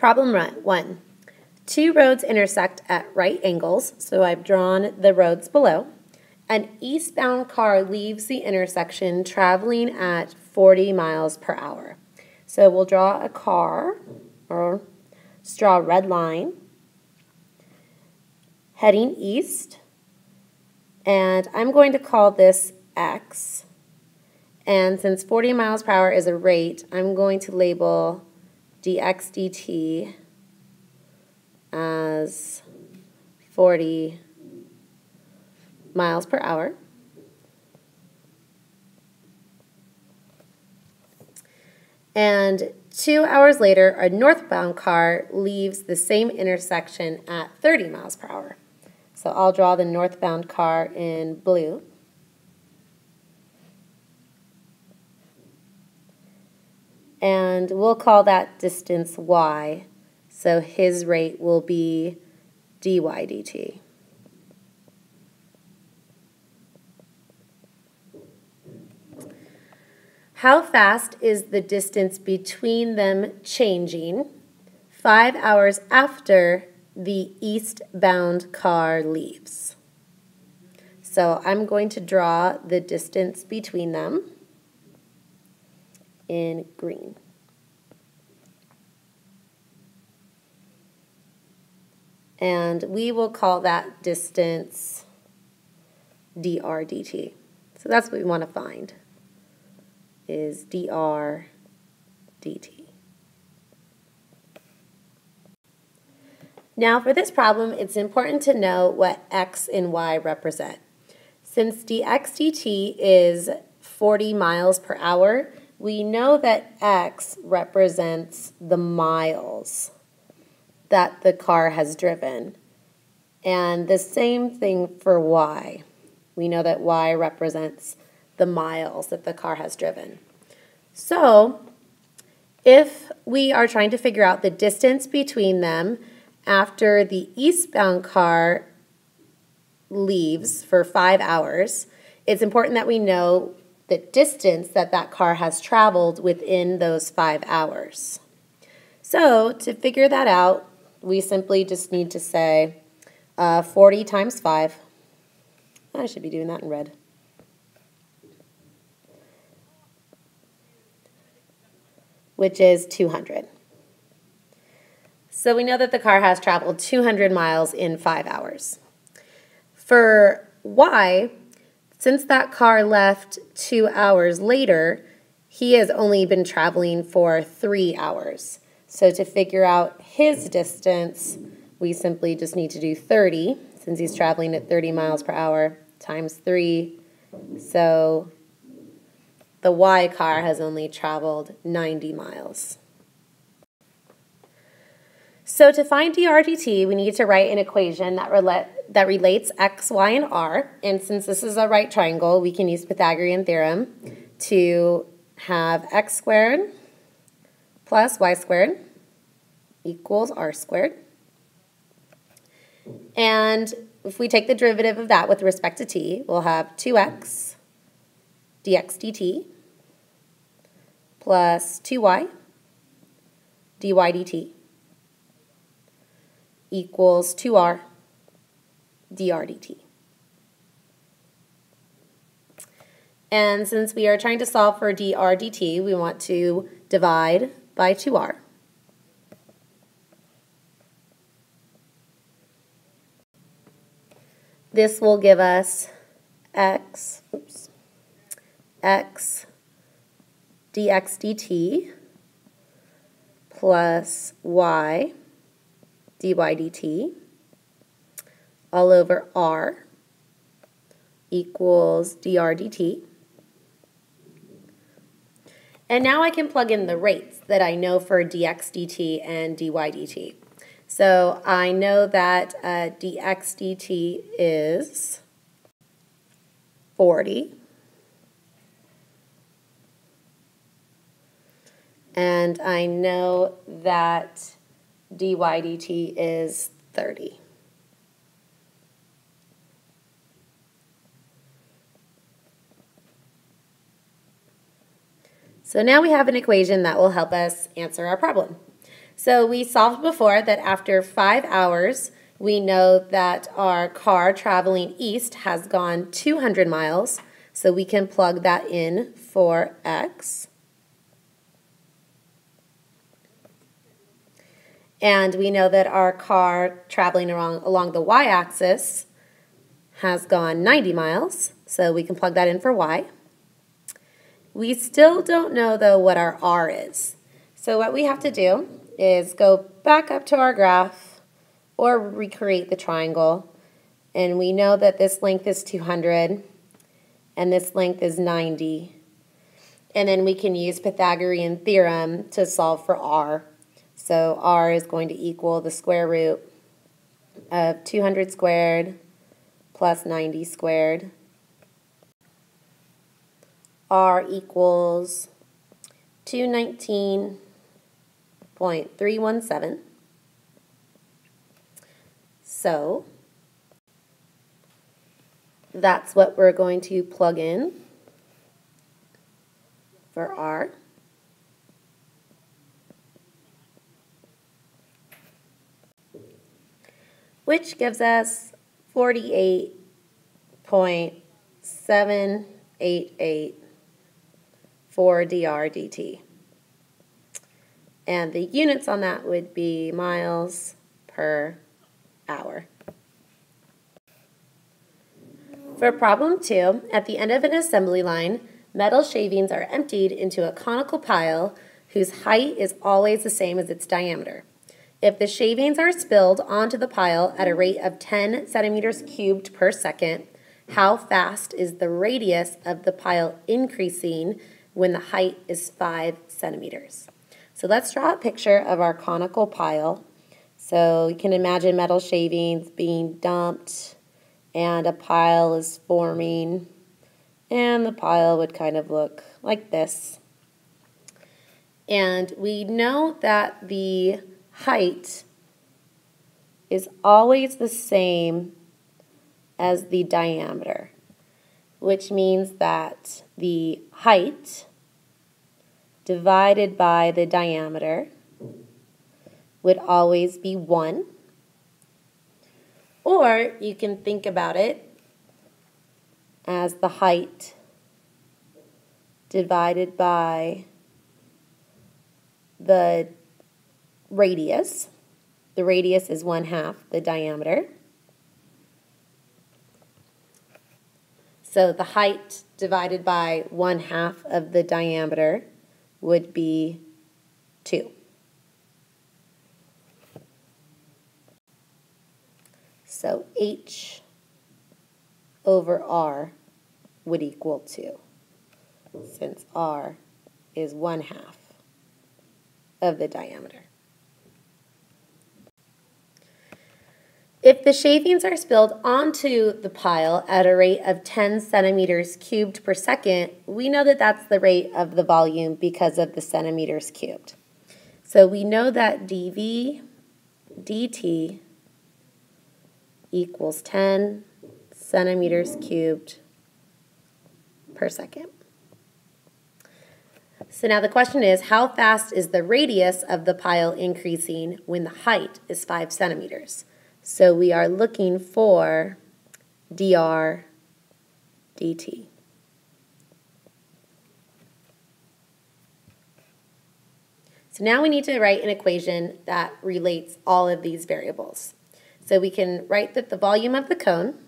Problem 1. Two roads intersect at right angles, so I've drawn the roads below. An eastbound car leaves the intersection traveling at 40 miles per hour. So we'll draw a car, or just draw a red line, heading east, and I'm going to call this X. And since 40 miles per hour is a rate, I'm going to label dx dt as 40 miles per hour. And 2 hours later, a northbound car leaves the same intersection at 30 miles per hour. So I'll draw the northbound car in blue. And we'll call that distance y. So his rate will be dy dt. How fast is the distance between them changing 5 hours after the eastbound car leaves? So I'm going to draw the distance between them in green. And we will call that distance dr dt. So that's what we want to find, is dr dt. Now for this problem, it's important to know what x and y represent. Since dx dt is 40 miles per hour, we know that x represents the miles that the car has driven. And the same thing for y. We know that y represents the miles that the car has driven. So if we are trying to figure out the distance between them after the eastbound car leaves for 5 hours, it's important that we know the distance that that car has traveled within those 5 hours. So to figure that out, we simply just need to say 40 times 5. I should be doing that in red. Which is 200. So we know that the car has traveled 200 miles in 5 hours. For y, since that car left 2 hours later, he has only been traveling for 3 hours. So to figure out his distance, we simply just need to do 30, since he's traveling at 30 miles per hour, times 3. So the y car has only traveled 90 miles. So to find dr dt, we need to write an equation that relates x, y, and r. And since this is a right triangle, we can use Pythagorean theorem to have x squared plus y squared equals r squared. And if we take the derivative of that with respect to t, we'll have 2x dx dt plus 2y dy dt equals 2r dr dt. And since we are trying to solve for dr dt, we want to divide by 2r. This will give us x dx dt plus y dy dt all over r equals dr dt. And now I can plug in the rates that I know for dx dt and dy dt. So I know that dx dt is 40. And I know that dy dt is 30. So now we have an equation that will help us answer our problem. So we solved before that after 5 hours, we know that our car traveling east has gone 200 miles. So we can plug that in for x. And we know that our car traveling along the y-axis has gone 90 miles. So we can plug that in for y. We still don't know, though, what our r is. So what we have to do is go back up to our graph or recreate the triangle. And we know that this length is 200 and this length is 90. And then we can use Pythagorean theorem to solve for r. So r is going to equal the square root of 200 squared plus 90 squared. R equals 219.317. So that's what we're going to plug in for R. Which gives us 48.788 for dr dt. And the units on that would be miles per hour. For problem 2, at the end of an assembly line, metal shavings are emptied into a conical pile whose height is always the same as its diameter. If the shavings are spilled onto the pile at a rate of 10 centimeters cubed per second, how fast is the radius of the pile increasing when the height is 5 centimeters? So let's draw a picture of our conical pile. So you can imagine metal shavings being dumped and a pile is forming, and the pile would kind of look like this. And we know that the height is always the same as the diameter, which means that the height divided by the diameter would always be 1. Or you can think about it as the height divided by the radius. The radius is 1/2 the diameter. So the height divided by 1/2 of the diameter would be 2. So h over r would equal 2, since r is 1/2 of the diameter. If the shavings are spilled onto the pile at a rate of 10 centimeters cubed per second, we know that that's the rate of the volume because of the centimeters cubed. So we know that dV dt equals 10 centimeters cubed per second. So now the question is, how fast is the radius of the pile increasing when the height is 5 centimeters? So we are looking for dr dt. So now we need to write an equation that relates all of these variables. So we can write that the volume of the cone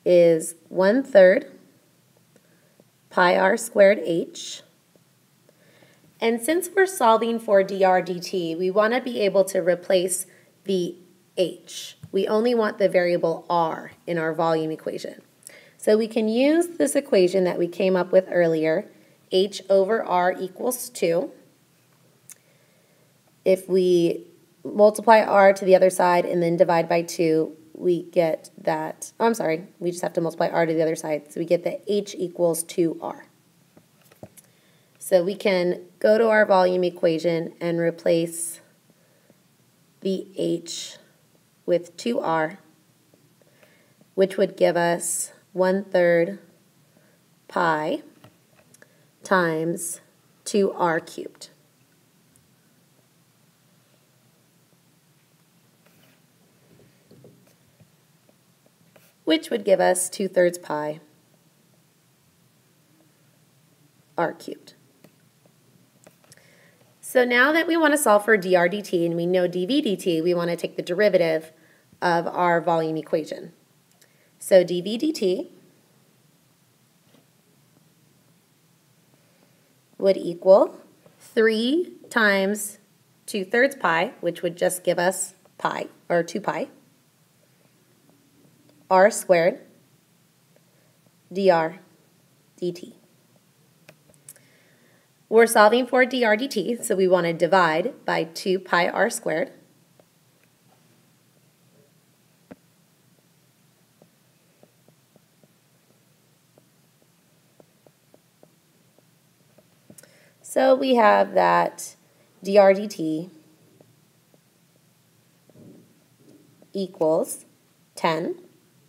is 1/3 pi r squared h. And since we're solving for dr dt, we want to be able to replace the h. We only want the variable r in our volume equation. So we can use this equation that we came up with earlier, h over r equals 2. If we multiply r to the other side and then divide by 2, we get that, oh, I'm sorry, we just have to multiply r to the other side, so we get that h equals 2r. So we can go to our volume equation and replace the h with 2r, which would give us 1/3 pi times 2r cubed. which would give us 2/3 pi r cubed. So now that we want to solve for dr dt and we know dv dt, we want to take the derivative of our volume equation. So dv dt would equal 3 times 2/3 pi, which would just give us pi, or 2 pi, r squared dr dt. We're solving for dr dt, so we want to divide by 2 pi r squared. So we have that dr dt equals 10,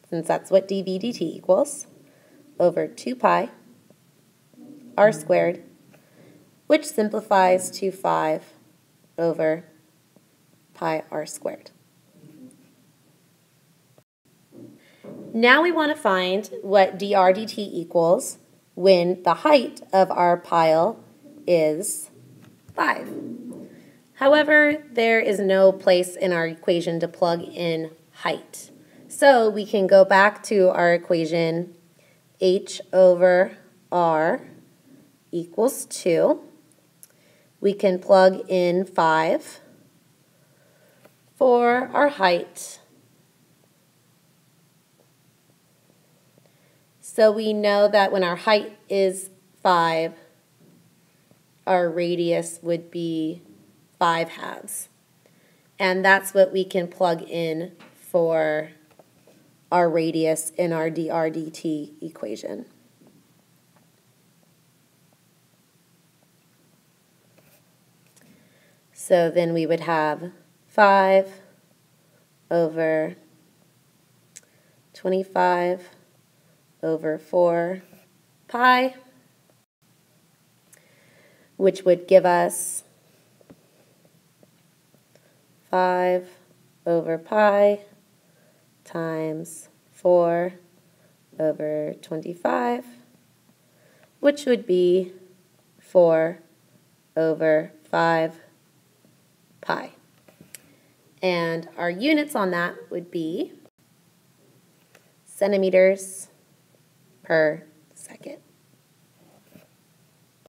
since that's what dv dt equals, over 2 pi r squared, which simplifies to 5 over pi r squared. Now we want to find what dr dt equals when the height of our pile is 5. However, there is no place in our equation to plug in height. So we can go back to our equation h over r equals 2. We can plug in 5 for our height. So we know that when our height is 5, our radius would be 5/2. And that's what we can plug in for our radius in our dr dt equation. So then we would have 5 over 25 over 4 pi, which would give us 5 over pi times 4 over 25, which would be 4 over 5 pi. And our units on that would be centimeters per second.